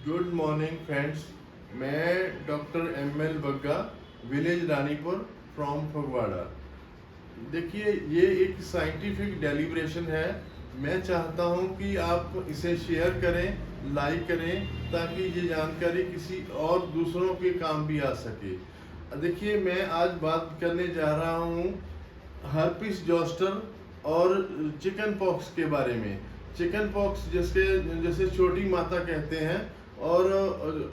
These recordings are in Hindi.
Good morning friends. मैं doctor M L. Bagga, village Ranipur from Phagwara. देखिए, ये एक साइंटिफिक डेलिब्रेशन है। मैं चाहता हूँ कि आप इसे शेयर करें, लाइक करें, ताकि ये जानकारी किसी और दूसरों के काम भी आ सके। देखिए, मैं आज बात करने जा रहा हूँ हर्पिस जोस्टर और चिकन पॉक्स के बारे में। चिकन पॉक्स जिसके जैसे छोटी माता कहते हैं, और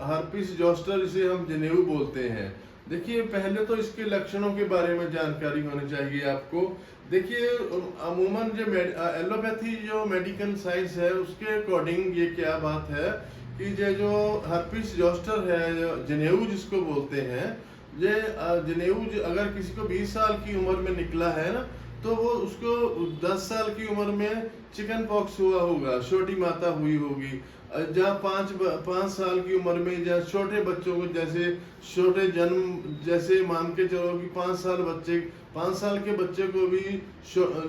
हर्पिस जोस्टर इसे हम जनेऊ बोलते हैं। देखिए, पहले तो इसके लक्षणों के बारे में जानकारी होनी चाहिए आपको। देखिए, अमूमन जो एलोपैथी जो मेडिकल साइंस है उसके अकॉर्डिंग ये क्या बात है कि ये जो हर्पिस जोस्टर है, जनेऊ जिसको बोलते हैं, ये जनेऊ अगर किसी को 20 साल की उम्र में निकला है ना, तो वो उसको 10 साल की उम्र में चिकन पॉक्स हुआ होगा, छोटी माता हुई होगी। जहाँ पाँच साल की उम्र में, जहाँ छोटे बच्चों को जैसे छोटे जन्म, जैसे मान के चलो कि 5 साल के बच्चे को भी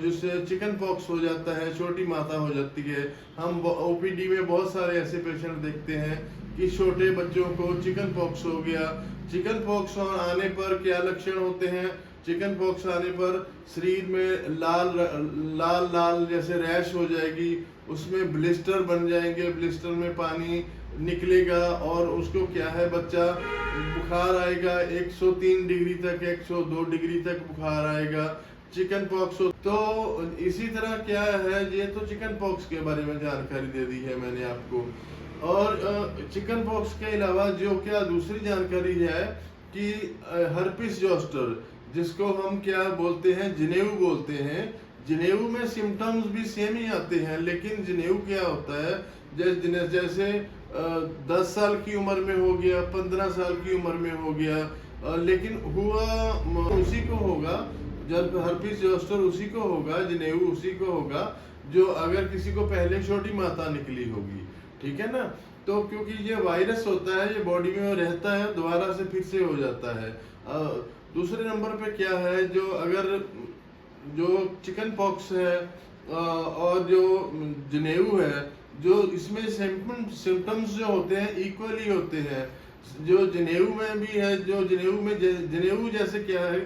जिससे चिकन पॉक्स हो जाता है, छोटी माता हो जाती है। हम ओपीडी में बहुत सारे ऐसे पेशेंट देखते हैं कि छोटे बच्चों को चिकन पॉक्स हो गया। चिकन पॉक्स आने पर क्या लक्षण होते हैं? चिकन पॉक्स आने पर शरीर में लाल लाल लाल जैसे रैश हो जाएगी, उसमें ब्लिस्टर बन जाएंगे, ब्लिस्टर में पानी निकलेगा, और उसको क्या है, बच्चा बुखार आएगा 103 डिग्री तक, 102 डिग्री तक बुखार आएगा। चिकन पॉक्स हो तो इसी तरह क्या है, ये तो चिकन पॉक्स के बारे में जानकारी दे दी है मैंने आपको। और चिकन पॉक्स के अलावा जो क्या दूसरी जानकारी है कि हर्पिस जोस्टर, जिसको हम क्या बोलते हैं, जनेऊ बोलते हैं। जनेऊ में सिम्टम्स भी सेम ही आते हैं, लेकिन जनेऊ क्या होता है, जैसे 10 साल की उम्र में हो गया, 15 साल की उम्र में हो गया, लेकिन हुआ उसी को होगा, जब हर्पिस जोस्टर उसी को होगा, जनेऊ उसी को होगा, जो अगर किसी को पहले छोटी माता निकली होगी। ठीक है ना? तो क्योंकि ये वायरस होता है, ये बॉडी में रहता है, दोबारा से फिर से हो जाता है। दूसरे नंबर पे क्या है, जो चिकन पॉक्स है और जो जनेऊ है, जो इसमें सिम्टम्स जो होते हैं इक्वली होते हैं। जो जनेऊ में भी है, जो जनेऊ जैसे क्या है,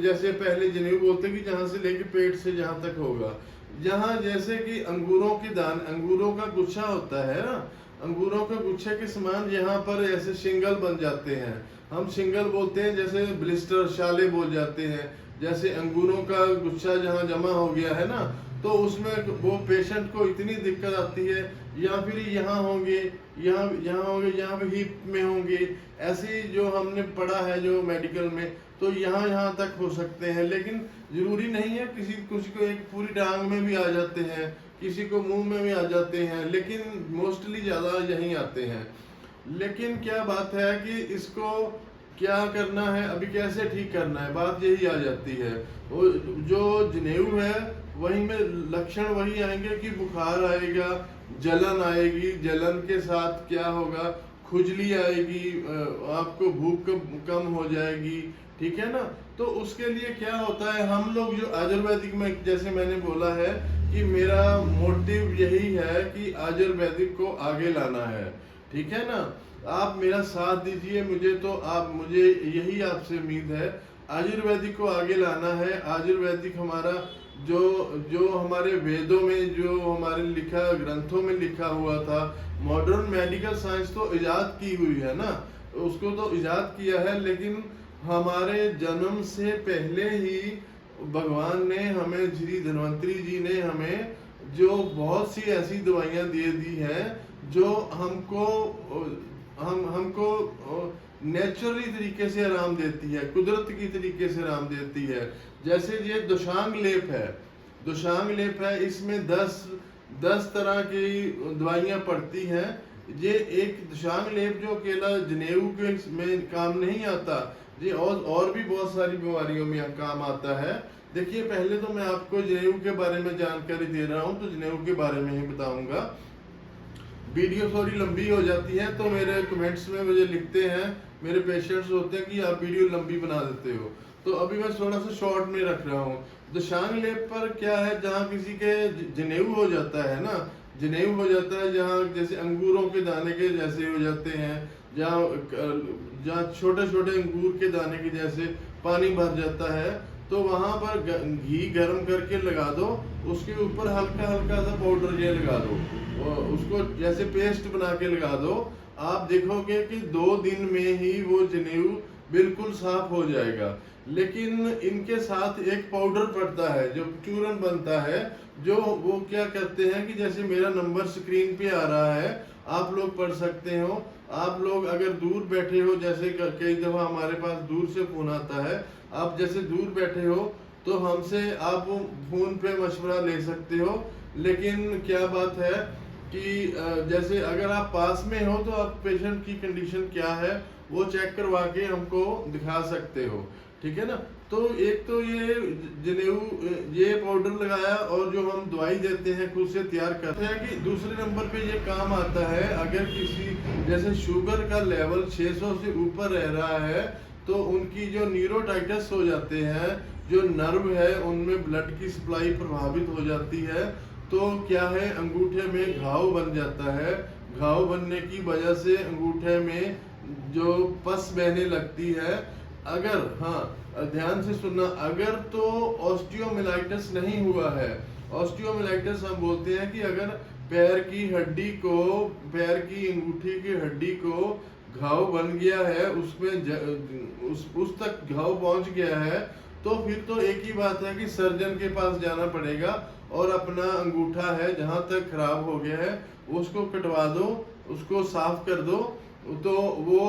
जैसे पहले जनेऊ बोलते हैं कि जहाँ से लेके पेट से जहाँ तक होगा, जहाँ जैसे कि अंगूरों का गुच्छा होता है ना, अंगूरों के गुच्छे के समान यहाँ पर ऐसे शिंगल बन जाते हैं। हम शिंगल बोलते हैं, जैसे ब्लिस्टर, शाले बोल जाते हैं। जैसे अंगूरों का गुच्छा जहाँ जमा हो गया है ना, तो उसमें वो पेशेंट को इतनी दिक्कत आती है, या फिर यहाँ होंगे, यहाँ पे हिप में होंगे, ऐसे जो हमने पढ़ा है जो मेडिकल में, तो यहाँ तक हो सकते हैं। लेकिन जरूरी नहीं है, किसी को एक पूरी टांग में भी आ जाते हैं, किसी को मुंह में भी आ जाते हैं, लेकिन मोस्टली ज्यादा यहीं आते हैं। लेकिन क्या बात है कि इसको क्या करना है, अभी कैसे ठीक करना है, बात यही आ जाती है। वो जो जनेऊ है, वही में लक्षण वही आएंगे कि बुखार आएगा, जलन आएगी, जलन के साथ क्या होगा, खुजली आएगी, आपको भूख कम हो जाएगी। ठीक है ना? तो उसके लिए क्या होता है, हम लोग जो आयुर्वेदिक में, जैसे मैंने बोला है कि मेरा मोटिव यही है कि आयुर्वेदिक को आगे लाना है। ठीक है ना? आप मेरा साथ दीजिए, मुझे यही आपसे उम्मीद है। आयुर्वेदिक को आगे लाना है। आयुर्वेदिक हमारा जो हमारे वेदों में, जो हमारे ग्रंथों में लिखा हुआ था, मॉडर्न मेडिकल साइंस तो इजाद की हुई है ना, उसको तो इजाद किया है, लेकिन हमारे जन्म से पहले ही भगवान ने हमें, श्री धन्वंतरी जी ने हमें जो बहुत सी ऐसी दवाइयाँ दे दी हैं, जो हमको नेचुरली तरीके से आराम देती है, कुदरत की तरीके से आराम देती है। जैसे ये दुशांग लेप है, इसमें 10 तरह की दवाइयाँ पड़ती हैं। ये एक दुशांग लेप जो अकेला जनेऊ के में काम नहीं आता, ये और भी बहुत सारी बीमारियों में काम आता है। देखिए, पहले तो मैं आपको जनेऊ के बारे में जानकारी दे रहा हूँ, तो जनेऊ के बारे में ही बताऊंगा। वीडियो थोड़ी लंबी हो जाती है, तो मेरे कमेंट्स में मुझे लिखते हैं, मेरे पेशेंट्स होते हैं कि आप वीडियो लंबी बना देते हो, तो अभी मैं थोड़ा सा शॉर्ट में रख रहा हूँ। दुशांग लेप पर क्या है, जहाँ किसी के जनेऊ हो जाता है ना, जनेऊ हो जाता है जहाँ जैसे अंगूरों के दाने के जैसे हो जाते हैं, जहाँ जहाँ छोटे छोटे अंगूर के दाने के जैसे पानी भर जाता है, तो वहां पर घी गर्म करके लगा दो, उसके ऊपर हल्का हल्का सा पाउडर ये लगा दो, और उसको जैसे पेस्ट बना के लगा दो। आप देखोगे कि 2 दिन में ही वो जनेऊ बिल्कुल साफ हो जाएगा। लेकिन इनके साथ एक पाउडर पड़ता है जो चूरन बनता है, जो वो क्या करते हैं कि जैसे मेरा नंबर स्क्रीन पे आ रहा है, आप लोग पढ़ सकते हो। आप लोग अगर दूर बैठे हो, जैसे कई दफा हमारे पास दूर से फोन आता है, आप जैसे दूर बैठे हो तो हमसे आप फोन पे मशवरा ले सकते हो। लेकिन क्या बात है कि जैसे अगर आप पास में हो तो आप पेशेंट की कंडीशन क्या है वो चेक करवा के हमको दिखा सकते हो, ठीक है ना। तो एक तो ये जनेऊ ये पाउडर लगाया, और जो हम दवाई देते हैं खुद से तैयार करते हैं कि दूसरे नंबर पे ये काम आता है। अगर किसी जैसे शुगर का लेवल 600 से ऊपर रह रहा है तो उनकी जो न्यूरोटाइटिस हो जाते हैं, जो नर्व है उनमें ब्लड की सप्लाई प्रभावित हो जाती है, तो क्या है अंगूठे में घाव बन जाता है। घाव बनने की वजह से अंगूठे में जो पस बहने लगती है। अगर, हाँ ध्यान से सुनना, अगर तो ऑस्टियोमिलाइटिस नहीं हुआ है, ऑस्टियोमिलाइटिस हम बोलते हैं कि अगर पैर की हड्डी को, पैर की अंगूठी की हड्डी को घाव बन गया है, उसमें उस तक घाव पहुंच गया है, तो फिर तो एक ही बात है कि सर्जन के पास जाना पड़ेगा और अपना अंगूठा है जहां तक खराब हो गया है उसको कटवा दो, उसको साफ कर दो, तो वो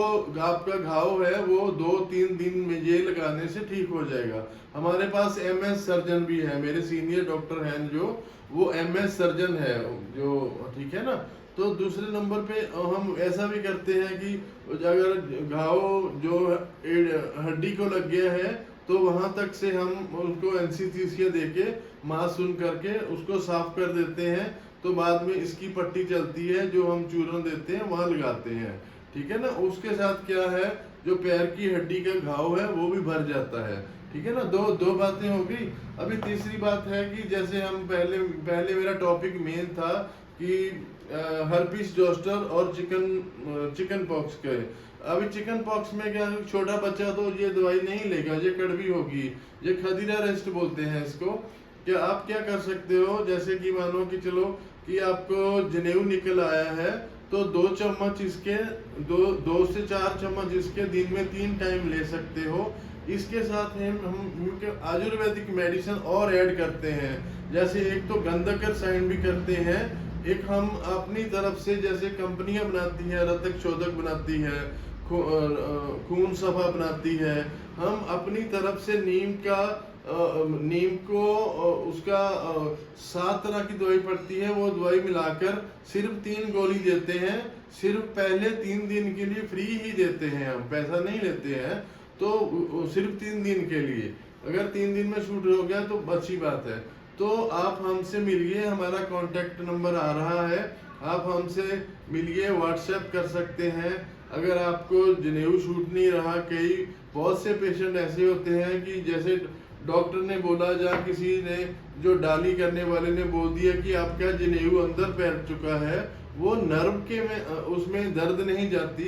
आपका घाव है वो 2-3 दिन में ये लगाने से ठीक हो जाएगा। हमारे पास MS सर्जन भी है, मेरे सीनियर डॉक्टर हैं जो, वो MS सर्जन है जो, ठीक है ना। तो दूसरे नंबर पे हम ऐसा भी करते हैं कि अगर घाव जो हड्डी को लग गया है तो वहां तक से हम उनको एनेस्थीसिया देके मांस सुन करके उसको साफ कर देते हैं, तो बाद में इसकी पट्टी चलती है जो हम चूरन देते हैं वहां लगाते हैं, ठीक है ना। उसके साथ क्या है, जो पैर की हड्डी का घाव है वो भी भर जाता है, ठीक है ना। दो बातें हो गई। अभी तीसरी बात है कि जैसे हम पहले मेरा टॉपिक मेन था कि हर्पीस जोस्टर और चिकन पॉक्स के। अभी चिकन पॉक्स में क्या, छोटा बच्चा तो ये दवाई नहीं लेगा, ये कड़वी होगी, ये खदीरा रेस्ट बोलते हैं इसको। क्या आप क्या कर सकते हो, जैसे कि मानो कि चलो कि आपको जनेऊ निकल आया है, तो 2 चम्मच इसके, 2 से 4 चम्मच इसके दिन में 3 टाइम ले सकते हो। इसके साथ हम आयुर्वेदिक मेडिसिन और ऐड करते हैं, जैसे एक तो गंधक साइन भी करते हैं, एक हम अपनी तरफ से जैसे कंपनियां बनाती हैं, रतक शोधक बनाती है, खून सफा बनाती है, हम अपनी तरफ से नीम को उसका 7 तरह की दवाई पड़ती है, वो दवाई मिलाकर सिर्फ 3 गोली देते हैं। सिर्फ पहले 3 दिन के लिए फ्री ही देते हैं, हम पैसा नहीं लेते हैं, तो सिर्फ 3 दिन के लिए। अगर 3 दिन में शूट हो गया तो अच्छी बात है। तो आप हमसे मिलिए, हमारा कॉन्टेक्ट नंबर आ रहा है, आप हमसे मिलिए, व्हाट्सएप कर सकते हैं। अगर आपको जनेऊ शूट नहीं रहा, कई बहुत से पेशेंट ऐसे होते हैं कि जैसे डॉक्टर ने बोला या किसी ने जो डाली करने वाले ने बोल दिया कि आपका जनेऊ अंदर बैठ चुका है, वो नर्व के में उसमें दर्द नहीं जाती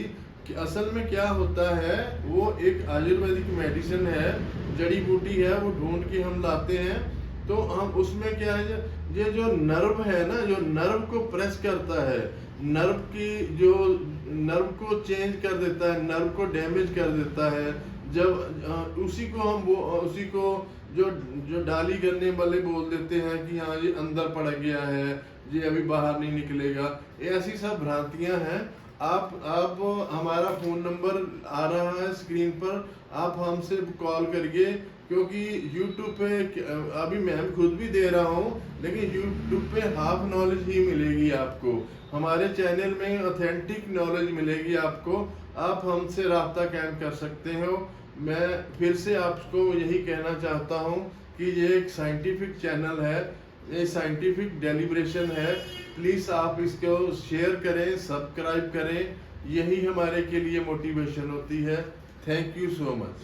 कि असल में क्या होता है, वो एक आयुर्वेदिक मेडिसिन है, जड़ी बूटी है, वो ढूंढ के हम लाते हैं। तो हम उसमें क्या है, ये जो नर्व है ना, जो नर्व को प्रेस करता है, नर्व को चेंज कर देता है, नर्व को डैमेज कर देता है, जब उसी को जो डाली करने वाले बोल देते हैं कि हाँ ये अंदर पड़ गया है, ये अभी बाहर नहीं निकलेगा, ऐसी सब भ्रांतियां हैं। आप हमारा फोन नंबर आ रहा है स्क्रीन पर, आप हमसे कॉल करिए, क्योंकि YouTube पे अभी मैं खुद भी दे रहा हूँ, लेकिन YouTube पे हाफ नॉलेज ही मिलेगी आपको, हमारे चैनल में ऑथेंटिक नॉलेज मिलेगी आपको। आप हमसे राब्ता कायम कर सकते हो। मैं फिर से आपको यही कहना चाहता हूँ कि ये एक साइंटिफिक चैनल है, ये साइंटिफिक डेलिब्रेशन है। प्लीज़ आप इसको शेयर करें, सब्सक्राइब करें, यही हमारे के लिए मोटिवेशन होती है। Thank you so much.